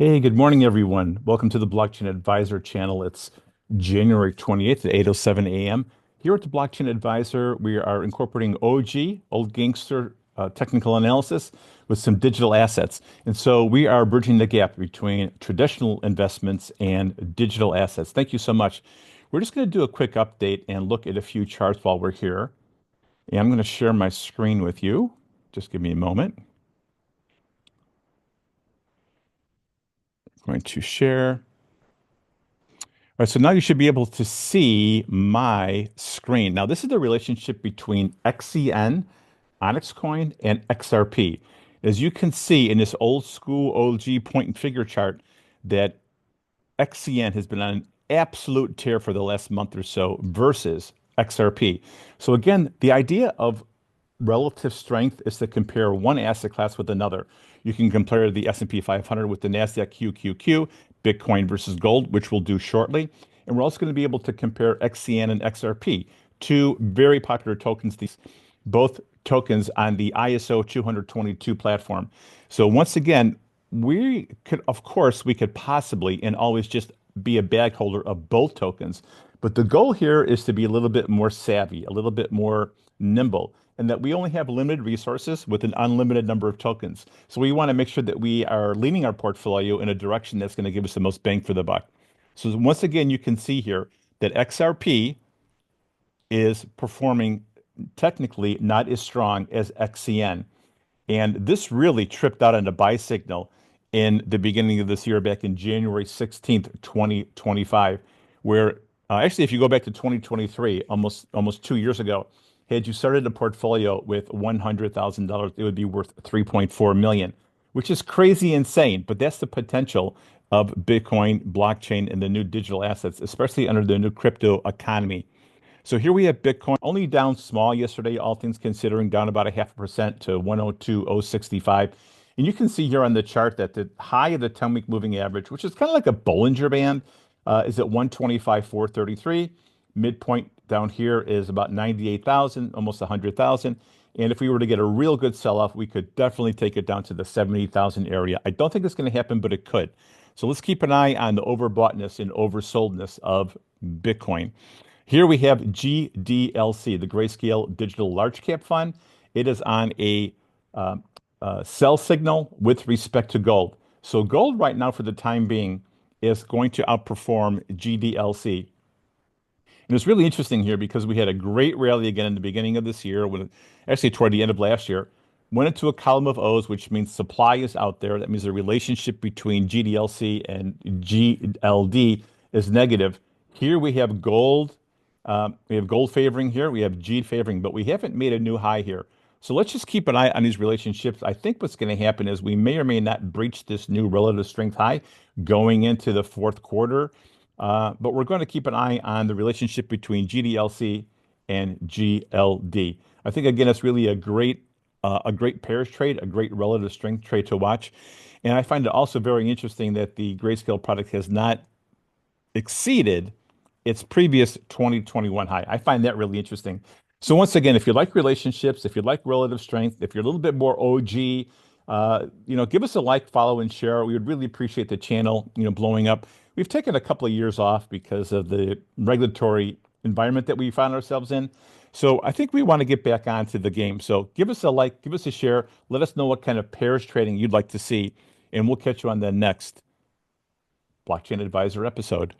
Hey, good morning, everyone. Welcome to the Blockchain Advisor channel. It's January 28th at 8:07 a.m. Here at the Blockchain Advisor, we are incorporating OG, old gangster technical analysis, with some digital assets. And so we are bridging the gap between traditional investments and digital assets. Thank you so much. We're just going to do a quick update and look at a few charts while we're here. And I'm going to share my screen with you. Just give me a moment. I'm going to share. All right, so now you should be able to see my screen. Now, this is the relationship between XCN, Onyx Coin, and XRP. As you can see in this old school OG point and figure chart, that XCN has been on an absolute tear for the last month or so versus XRP. So again, the idea of relative strength is to compare one asset class with another. You can compare the S&P 500 with the NASDAQ QQQ, Bitcoin versus gold, which we'll do shortly. And we're also going to be able to compare XCN and XRP, two very popular tokens, these both tokens on the ISO 222 platform. So once again, we could, of course, we could possibly and always just be a bag holder of both tokens. But the goal here is to be a little bit more savvy, a little bit more nimble, and that we only have limited resources with an unlimited number of tokens. So we want to make sure that we are leaning our portfolio in a direction that's going to give us the most bang for the buck. So once again, you can see here that XRP is performing technically not as strong as XCN. And this really tripped out on a buy signal in the beginning of this year, back in January 16th, 2025, where actually, if you go back to 2023, almost 2 years ago, had you started a portfolio with $100,000, it would be worth 3.4 million, which is crazy insane. But that's the potential of Bitcoin, blockchain, and the new digital assets, especially under the new crypto economy. So here we have Bitcoin only down small yesterday, all things considering, down about 0.5% to 102,065. And you can see here on the chart that the high of the 10-week moving average, which is kind of like a Bollinger Band, is at 125,433. Midpoint down here is about 98,000, almost 100,000. And if we were to get a real good sell-off, we could definitely take it down to the 70,000 area. I don't think it's going to happen, but it could. So let's keep an eye on the overboughtness and oversoldness of Bitcoin. Here we have GDLC, the Grayscale Digital Large Cap Fund. It is on a sell signal with respect to gold. So gold right now, for the time being, is going to outperform GDLC. And it's really interesting here because we had a great rally again in the beginning of this year, when actually toward the end of last year, went into a column of O's, which means supply is out there. That means the relationship between GDLC and GLD is negative. Here we have gold favoring here, we have G favoring, but we haven't made a new high here. So let's just keep an eye on these relationships. I think what's going to happen is we may or may not breach this new relative strength high going into the fourth quarter. But we're going to keep an eye on the relationship between GDLC and GLD. I think again, it's really a great pairs trade, a great relative strength trade to watch. And I find it also very interesting that the Grayscale product has not exceeded its previous 2021 high. I find that really interesting. So once again, if you like relationships, if you like relative strength, if you're a little bit more OG, give us a like, follow, and share. We would really appreciate the channel, blowing up. We've taken a couple of years off because of the regulatory environment that we found ourselves in. So I think we want to get back onto the game. So give us a like, give us a share. Let us know what kind of pairs trading you'd like to see, and we'll catch you on the next Blockchain Advisor episode.